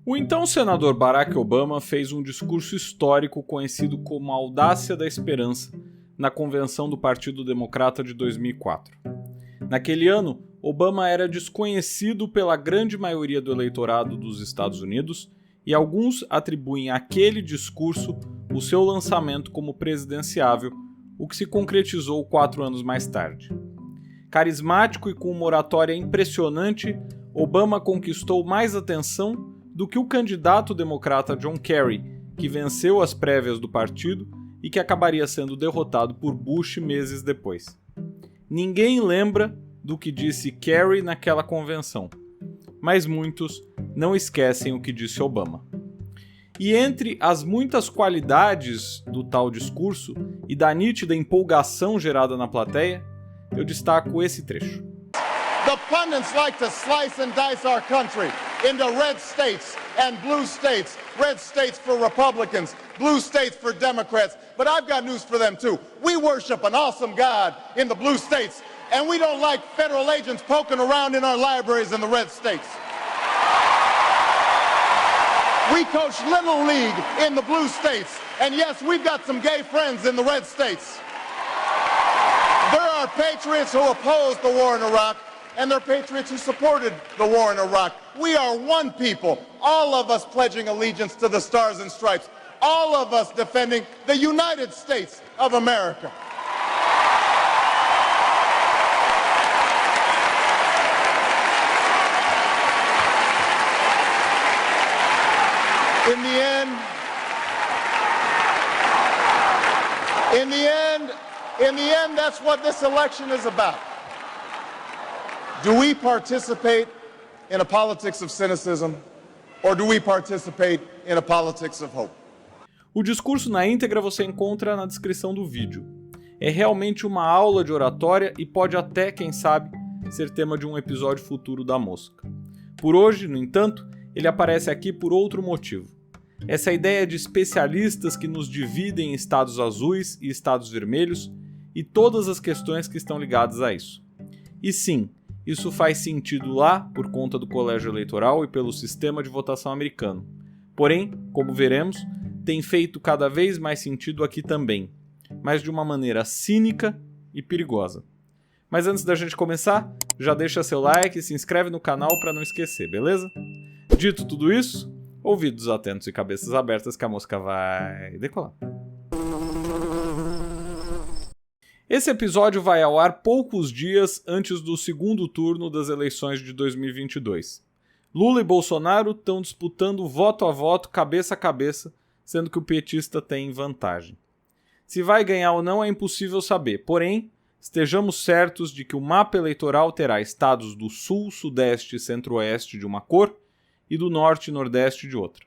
O então senador Barack Obama fez um discurso histórico conhecido como a Audácia da Esperança na convenção do Partido Democrata de 2004. Naquele ano, Obama era desconhecido pela grande maioria do eleitorado dos Estados Unidos e alguns atribuem àquele discurso o seu lançamento como presidenciável, o que se concretizou 4 anos mais tarde. Carismático e com uma oratória impressionante, Obama conquistou mais atenção do que o candidato democrata John Kerry, que venceu as prévias do partido e que acabaria sendo derrotado por Bush meses depois. Ninguém lembra do que disse Kerry naquela convenção, mas muitos não esquecem o que disse Obama. E entre as muitas qualidades do tal discurso e da nítida empolgação gerada na plateia, eu destaco esse trecho. The pundits like to slice and dice our country into red states and blue states. Red states for Republicans, blue states for Democrats. But I've got news for them too. We worship an awesome God in the blue states, and we don't like federal agents poking around in our libraries in the red states. We coach Little League in the blue states, and yes, we've got some gay friends in the red states. There are patriots who opposed the war in Iraq, and there are patriots who supported the war in Iraq. We are one people, all of us pledging allegiance to the Stars and Stripes, all of us defending the United States of America. In the end, that's what this election is about. Do we participate in a politics of cynicism, or do we participate in a politics of hope? O discurso na íntegra você encontra na descrição do vídeo. É realmente uma aula de oratória e pode até, quem sabe, ser tema de um episódio futuro da Mosca. Por hoje, no entanto, ele aparece aqui por outro motivo. Essa ideia de especialistas que nos dividem em estados azuis e estados vermelhos e todas as questões que estão ligadas a isso. E sim, isso faz sentido lá por conta do colégio eleitoral e pelo sistema de votação americano. Porém, como veremos, tem feito cada vez mais sentido aqui também, mas de uma maneira cínica e perigosa. Mas antes da gente começar, já deixa seu like e se inscreve no canal para não esquecer, beleza? Dito tudo isso, ouvidos atentos e cabeças abertas que a mosca vai decolar. Esse episódio vai ao ar poucos dias antes do segundo turno das eleições de 2022. Lula e Bolsonaro estão disputando voto a voto, cabeça a cabeça, sendo que o petista tem vantagem. Se vai ganhar ou não é impossível saber, porém, estejamos certos de que o mapa eleitoral terá estados do Sul, Sudeste e Centro-Oeste de uma cor e do Norte e Nordeste de outra.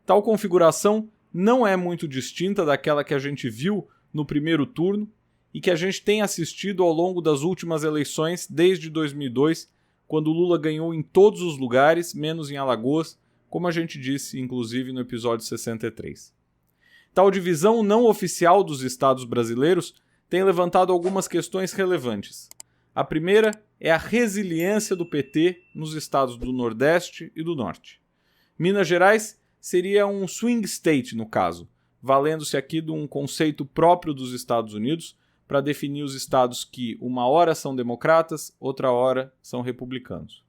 Tal configuração não é muito distinta daquela que a gente viu no primeiro turno e que a gente tem assistido ao longo das últimas eleições desde 2002, quando Lula ganhou em todos os lugares, menos em Alagoas, como a gente disse, inclusive, no episódio 63. Tal divisão não oficial dos estados brasileiros tem levantado algumas questões relevantes. A primeira é a resiliência do PT nos estados do Nordeste e do Norte. Minas Gerais seria um swing state, no caso, valendo-se aqui de um conceito próprio dos Estados Unidos, para definir os estados que uma hora são democratas, outra hora são republicanos.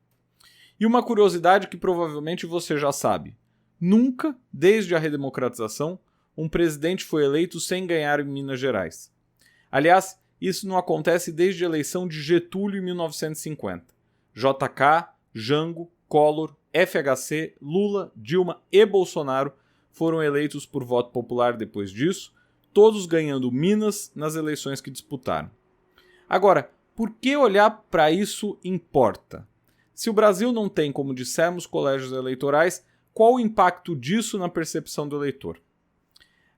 E uma curiosidade que provavelmente você já sabe. Nunca, desde a redemocratização, um presidente foi eleito sem ganhar em Minas Gerais. Aliás, isso não acontece desde a eleição de Getúlio em 1950. JK, Jango, Collor, FHC, Lula, Dilma e Bolsonaro foram eleitos por voto popular depois disso, todos ganhando Minas nas eleições que disputaram. Agora, por que olhar para isso importa? Se o Brasil não tem, como dissemos, colégios eleitorais, qual o impacto disso na percepção do eleitor?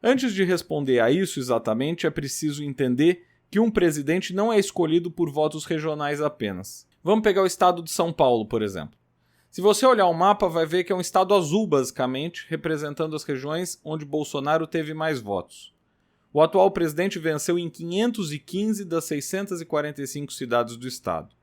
Antes de responder a isso exatamente, é preciso entender que um presidente não é escolhido por votos regionais apenas. Vamos pegar o estado de São Paulo, por exemplo. Se você olhar o mapa, vai ver que é um estado azul, basicamente, representando as regiões onde Bolsonaro teve mais votos. O atual presidente venceu em 515 das 645 cidades do estado.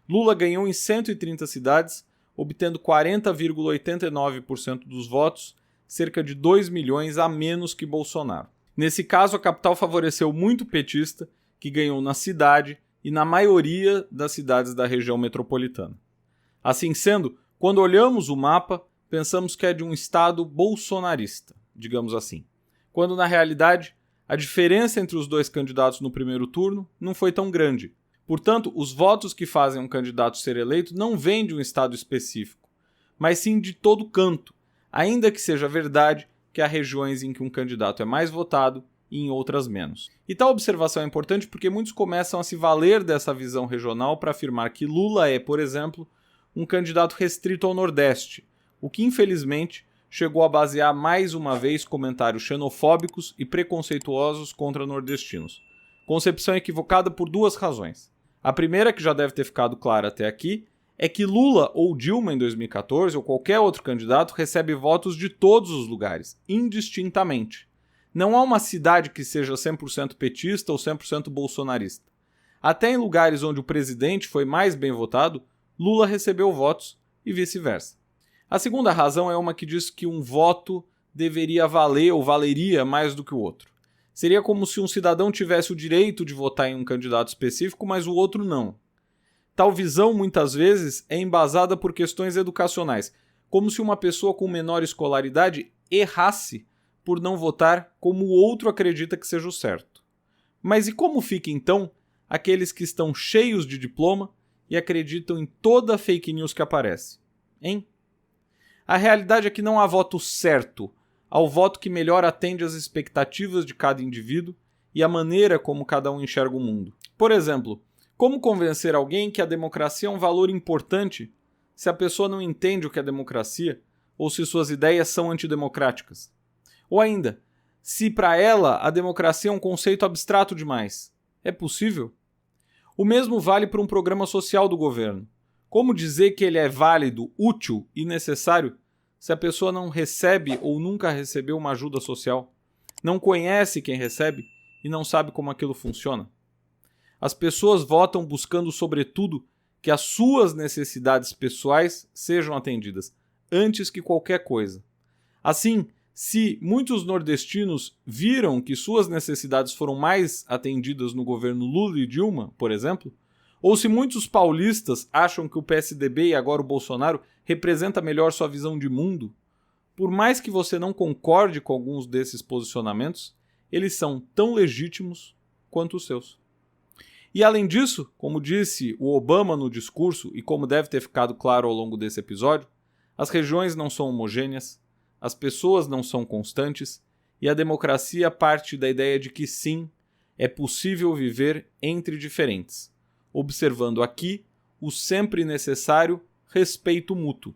Lula ganhou em 130 cidades, obtendo 40,89% dos votos, cerca de 2 milhões a menos que Bolsonaro. Nesse caso, a capital favoreceu muito o petista, que ganhou na cidade e na maioria das cidades da região metropolitana. Assim sendo, quando olhamos o mapa, pensamos que é de um estado bolsonarista, digamos assim, quando na realidade a diferença entre os dois candidatos no primeiro turno não foi tão grande. Portanto, os votos que fazem um candidato ser eleito não vêm de um estado específico, mas sim de todo canto, ainda que seja verdade que há regiões em que um candidato é mais votado e em outras menos. E tal observação é importante porque muitos começam a se valer dessa visão regional para afirmar que Lula é, por exemplo, um candidato restrito ao Nordeste, o que infelizmente chegou a basear mais uma vez comentários xenofóbicos e preconceituosos contra nordestinos. Concepção equivocada por duas razões. A primeira, que já deve ter ficado clara até aqui, é que Lula ou Dilma em 2014 ou qualquer outro candidato recebe votos de todos os lugares, indistintamente. Não há uma cidade que seja 100% petista ou 100% bolsonarista. Até em lugares onde o presidente foi mais bem votado, Lula recebeu votos e vice-versa. A segunda razão é uma que diz que um voto deveria valer ou valeria mais do que o outro. Seria como se um cidadão tivesse o direito de votar em um candidato específico, mas o outro não. Tal visão, muitas vezes, é embasada por questões educacionais, como se uma pessoa com menor escolaridade errasse por não votar como o outro acredita que seja o certo. Mas e como fica, então, aqueles que estão cheios de diploma e acreditam em toda a fake news que aparece? Hein? A realidade é que não há voto certo, há o voto que melhor atende às expectativas de cada indivíduo e à maneira como cada um enxerga o mundo. Por exemplo, como convencer alguém que a democracia é um valor importante se a pessoa não entende o que é democracia ou se suas ideias são antidemocráticas? Ou ainda, se para ela a democracia é um conceito abstrato demais. É possível? O mesmo vale para um programa social do governo. Como dizer que ele é válido, útil e necessário se a pessoa não recebe ou nunca recebeu uma ajuda social, não conhece quem recebe e não sabe como aquilo funciona? As pessoas votam buscando, sobretudo, que as suas necessidades pessoais sejam atendidas, antes que qualquer coisa. Assim, se muitos nordestinos viram que suas necessidades foram mais atendidas no governo Lula e Dilma, por exemplo, ou se muitos paulistas acham que o PSDB e agora o Bolsonaro representa melhor sua visão de mundo, por mais que você não concorde com alguns desses posicionamentos, eles são tão legítimos quanto os seus. E além disso, como disse o Obama no discurso e como deve ter ficado claro ao longo desse episódio, as regiões não são homogêneas, as pessoas não são constantes e a democracia parte da ideia de que sim, é possível viver entre diferentes, observando aqui o sempre necessário respeito mútuo.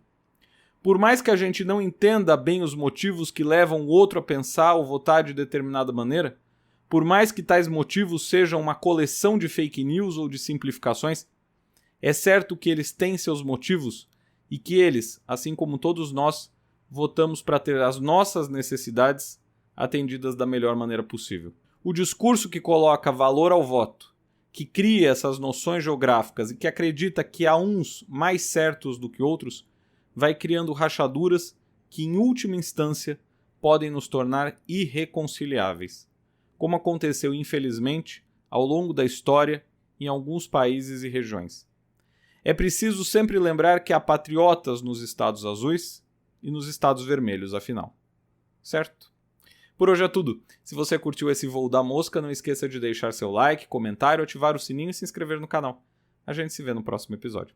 Por mais que a gente não entenda bem os motivos que levam o outro a pensar ou votar de determinada maneira, por mais que tais motivos sejam uma coleção de fake news ou de simplificações, é certo que eles têm seus motivos e que eles, assim como todos nós, votamos para ter as nossas necessidades atendidas da melhor maneira possível. O discurso que coloca valor ao voto, que cria essas noções geográficas e que acredita que há uns mais certos do que outros, vai criando rachaduras que, em última instância, podem nos tornar irreconciliáveis, como aconteceu, infelizmente, ao longo da história em alguns países e regiões. É preciso sempre lembrar que há patriotas nos estados azuis e nos estados vermelhos, afinal. Certo? Por hoje é tudo. Se você curtiu esse voo da mosca, não esqueça de deixar seu like, comentário, ativar o sininho e se inscrever no canal. A gente se vê no próximo episódio.